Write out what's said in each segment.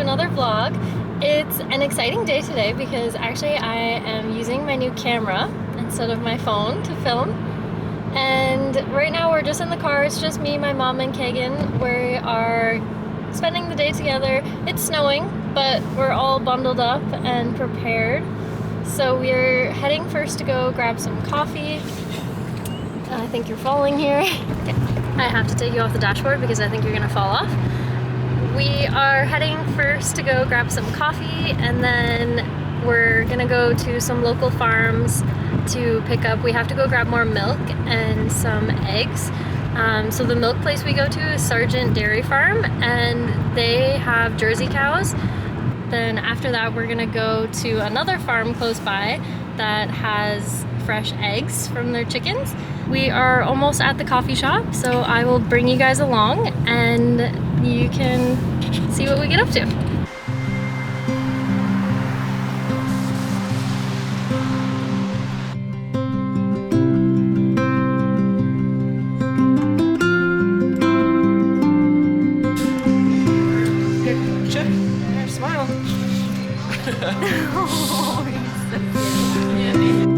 another vlog. It's an exciting day today because actually I am using my new camera instead of my phone to film. And right now we're just in the car. It's just me, my mom, and Keygen. We are spending the day together. It's snowing, but we're all bundled up and prepared. So we're heading first to go grab some coffee. I think you're falling here. Okay. I have to take you off the dashboard because I think you're gonna fall off. We are heading first to go grab some coffee, and then we're gonna go to some local farms to pick up. We have to go grab more milk and some eggs. So the milk place we go to is Sargent Dairy Farm, and they have Jersey cows. Then after that, we're gonna go to another farm close by that has fresh eggs from their chickens. We are almost at the coffee shop, so I will bring you guys along and you can see what we get up to. Smile. Oh, he's so cute.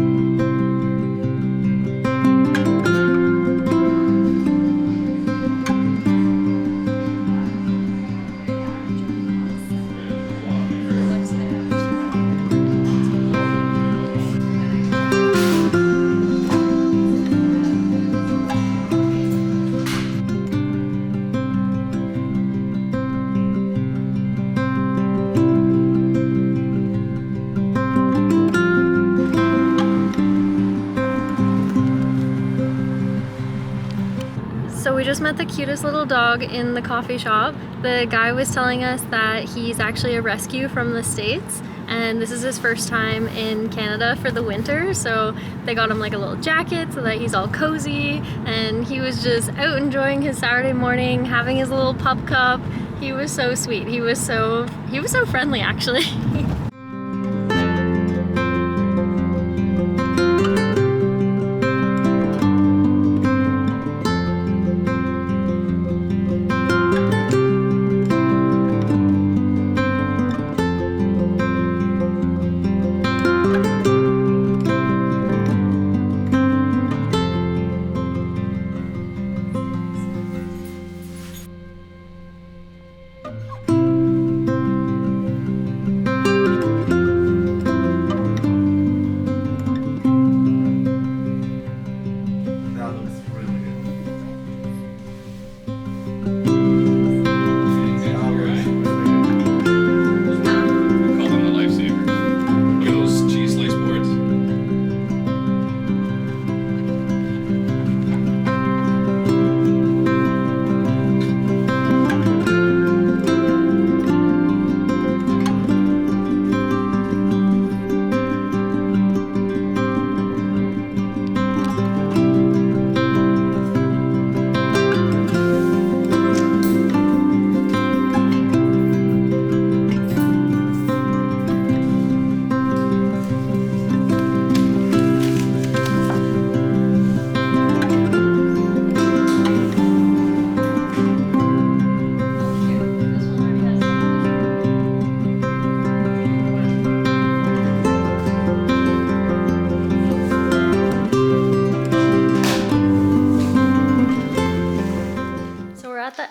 So we just met the cutest little dog in the coffee shop. The guy was telling us that he's actually a rescue from the States, and this is his first time in Canada for the winter, so they got him like a little jacket so that he's all cozy, and he was just out enjoying his Saturday morning, having his little pup cup. He was so sweet. He was so friendly actually.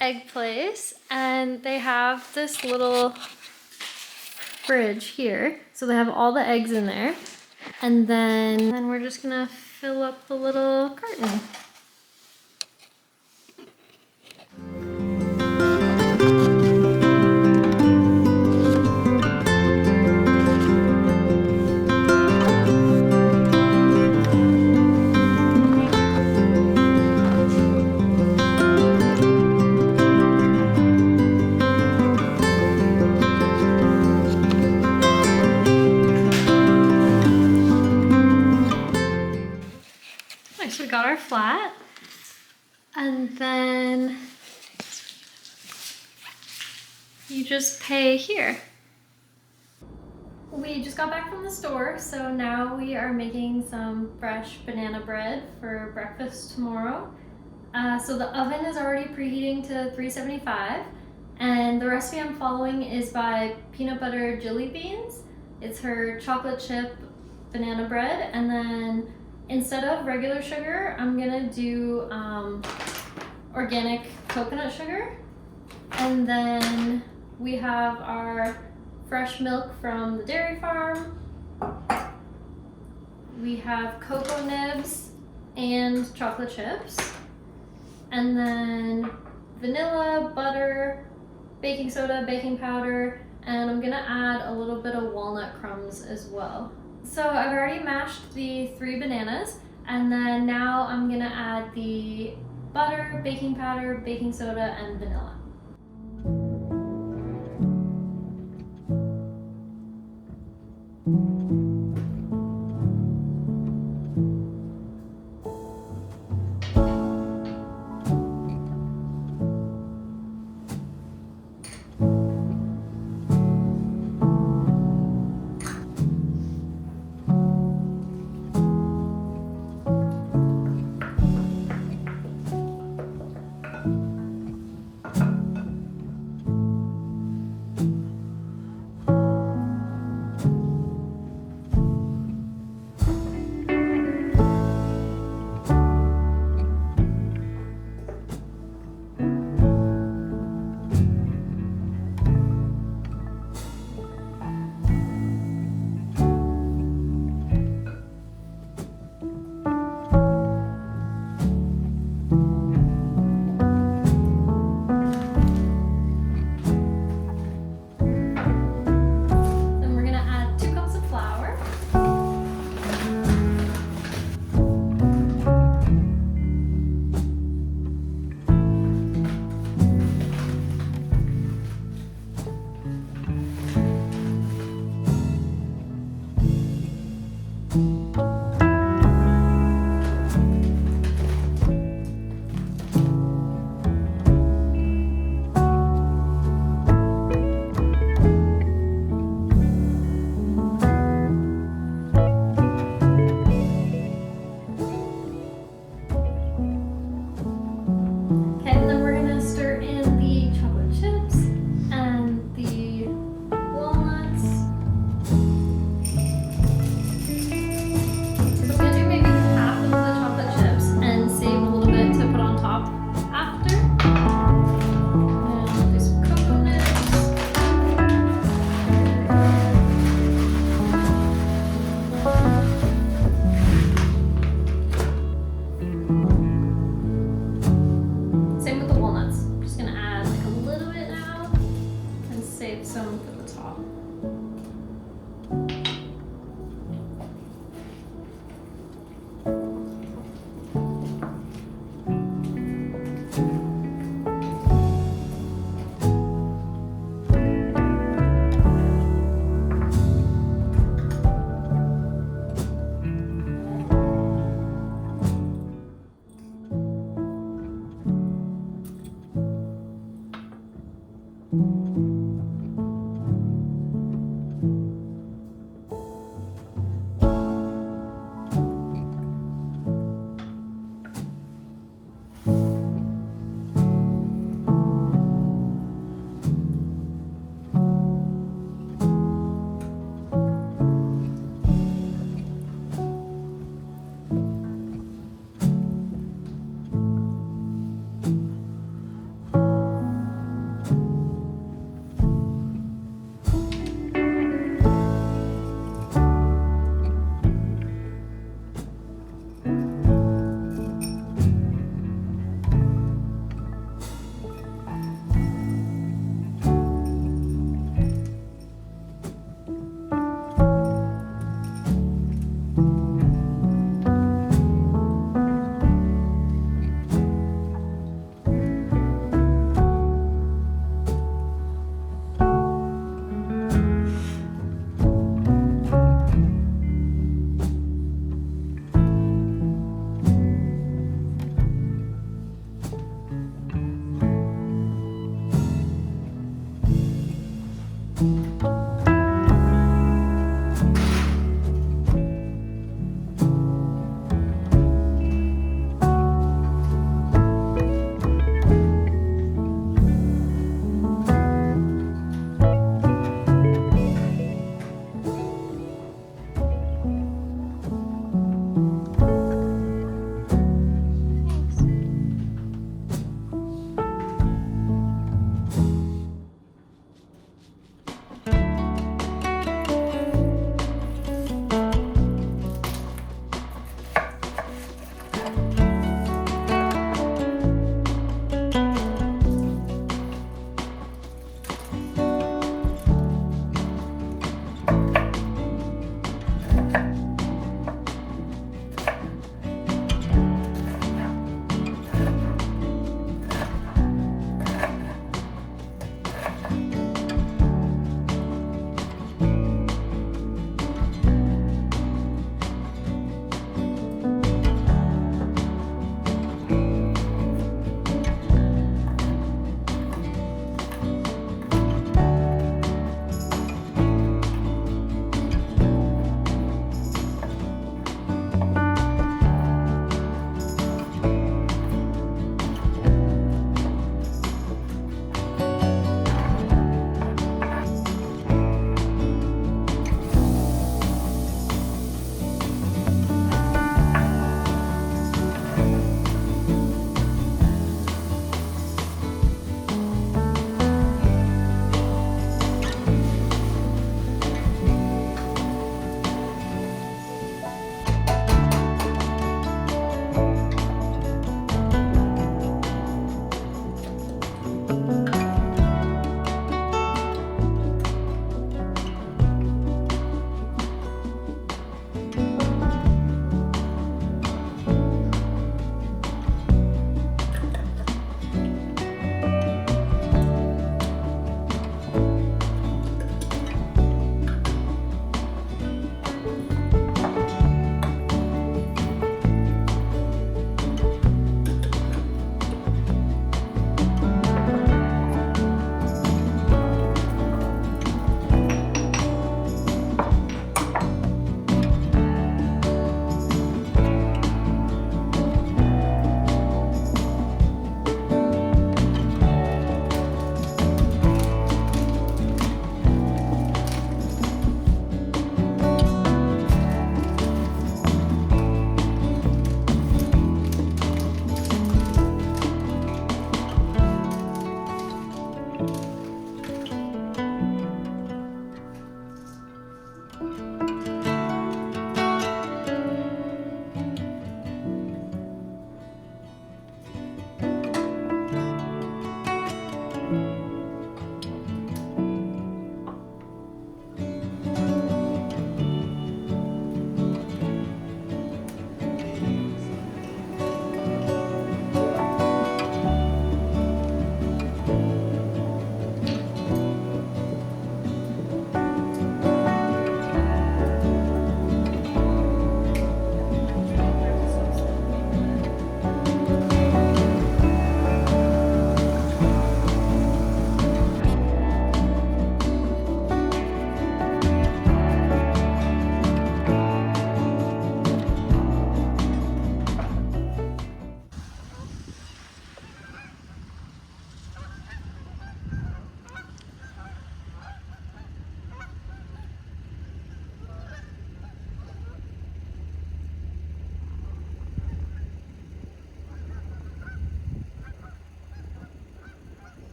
Egg place, and they have this little fridge here, so they have all the eggs in there, and then we're just gonna fill up the little carton. We got our flat, and then you just pay here. We just got back from the store, so now we are making some fresh banana bread for breakfast tomorrow. So the oven is already preheating to 375. And the recipe I'm following is by Peanut Butter Jelly Beans. It's her chocolate chip banana bread, and then instead of regular sugar, I'm gonna do organic coconut sugar. And then we have our fresh milk from the dairy farm. We have cocoa nibs and chocolate chips. And then vanilla, butter, baking soda, baking powder, and I'm gonna add a little bit of walnut crumbs as well. So I've already mashed the 3 bananas, and then now I'm gonna add the butter, baking powder, baking soda, and vanilla.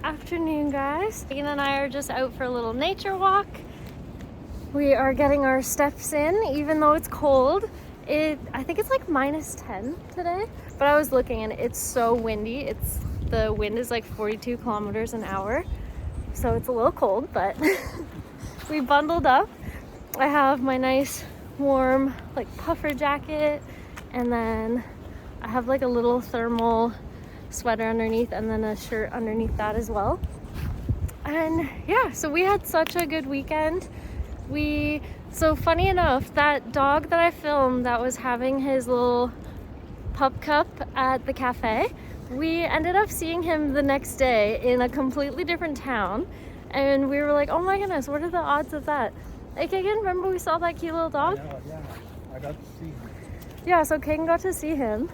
afternoon, guys. Keygen and I are just out for a little nature walk. We are getting our steps in, even though it's cold. I think it's like -10 today, but I was looking and it's so windy. The wind is like 42 kilometers an hour, so it's a little cold, but we bundled up. I have my nice warm like puffer jacket, and then I have like a little thermal sweater underneath, and then a shirt underneath that as well. And yeah, so we had such a good weekend. So funny enough, that dog that I filmed that was having his little pup cup at the cafe, we ended up seeing him the next day in a completely different town, and we were like, oh my goodness, what are the odds of that? Like, Keygen, remember we saw that cute little dog? Yeah, I got to see him. Yeah, so Keygen got to see him.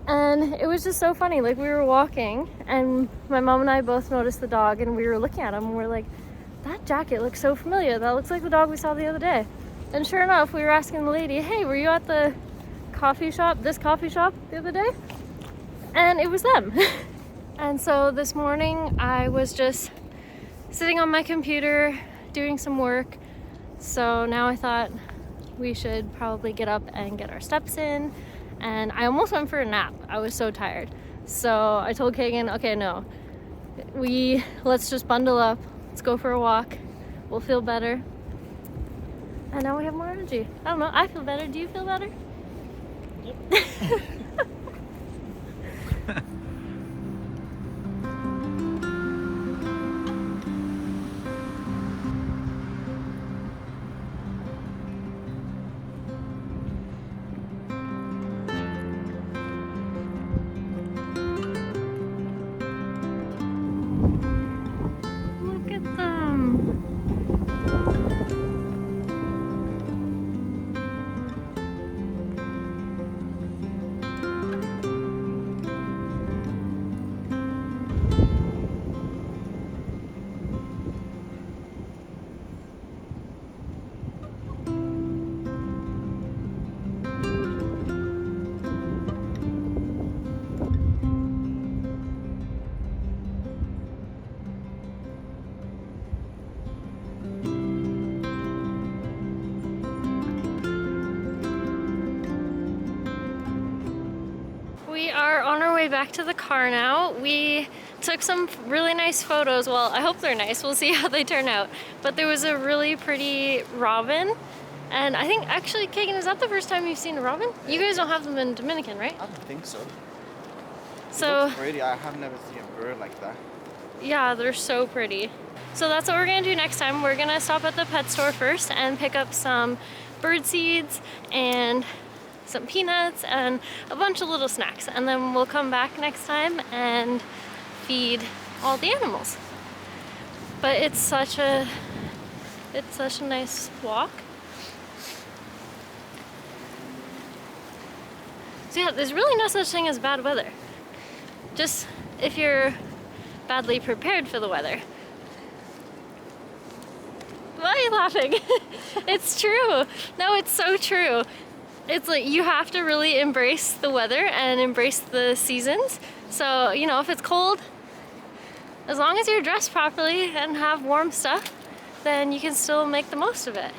And it was just so funny. Like, we were walking and my mom and I both noticed the dog, and we were looking at him and we were like, that jacket looks so familiar. That looks like the dog we saw the other day. And sure enough, we were asking the lady, hey, were you at the coffee shop the other day? And it was them. And so this morning I was just sitting on my computer doing some work. So now I thought we should probably get up and get our steps in. And I almost went for a nap. I was so tired. So I told Keygen, okay, no, let's just bundle up. Let's go for a walk. We'll feel better. And now we have more energy. I don't know, I feel better. Do you feel better? Yep. We are on our way back to the car now. We took some really nice photos. Well, I hope they're nice. We'll see how they turn out. But there was a really pretty robin. And I think, actually, Keygen, is that the first time you've seen a robin? You guys don't have them in Dominican, right? I don't think so. So, It's pretty. I have never seen a bird like that. Yeah, they're so pretty. So that's what we're gonna do next time. We're gonna stop at the pet store first and pick up some bird seeds and some peanuts and a bunch of little snacks, and then we'll come back next time and feed all the animals. But it's such a nice walk. So yeah, there's really no such thing as bad weather. Just if you're badly prepared for the weather. Why are you laughing? It's true. No, it's so true. It's like you have to really embrace the weather and embrace the seasons. So, you know, if it's cold, as long as you're dressed properly and have warm stuff, then you can still make the most of it.